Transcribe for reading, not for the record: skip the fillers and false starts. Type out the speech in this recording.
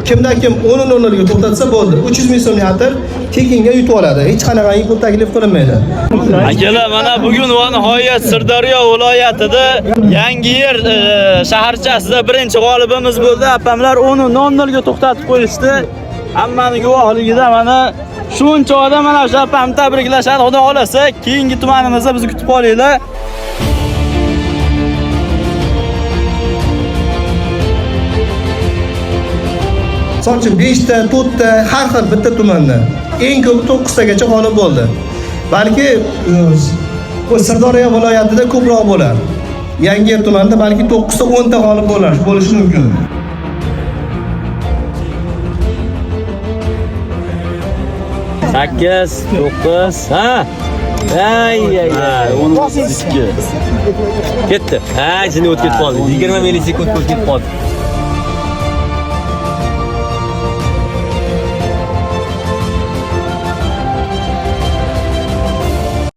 Kim 10 ga to'xtatsa bo'ldi. 300 ming so'mlik atir tekinga yutib oladi. Hech qanaqangi pul taklif qilinmaydi. Akalar, mana bugun va nihoyat Sirdaryo viloyatida Yangiyer shaharchasida birinchi g'olibimiz bo'ldi. Apamlar uni 0 ga to'xtatib qo'yishdi. Hammani guvohligida mana shuncha odam mana shu apam tabriklashadi. Xudo xolasa, keyingi tumanimizda bizni kutib olinglar. So'ngchi 5 ta, 4 ta har xil bitta tumanda. Eng ko'pi 9 tagacha g'olib bo'ldi. Balki bu Sirdaryo viloyatida ko'proq bo'lar. Yangiyer tumanida balki 9 ta, 10 ta g'olib bo'lishi mumkin. Sakkiz, 9, ha? Ay, 12. Ketdi. Ha, seni o'tib ketib qoldi. 20 millisekund o'tib ketib qoldi.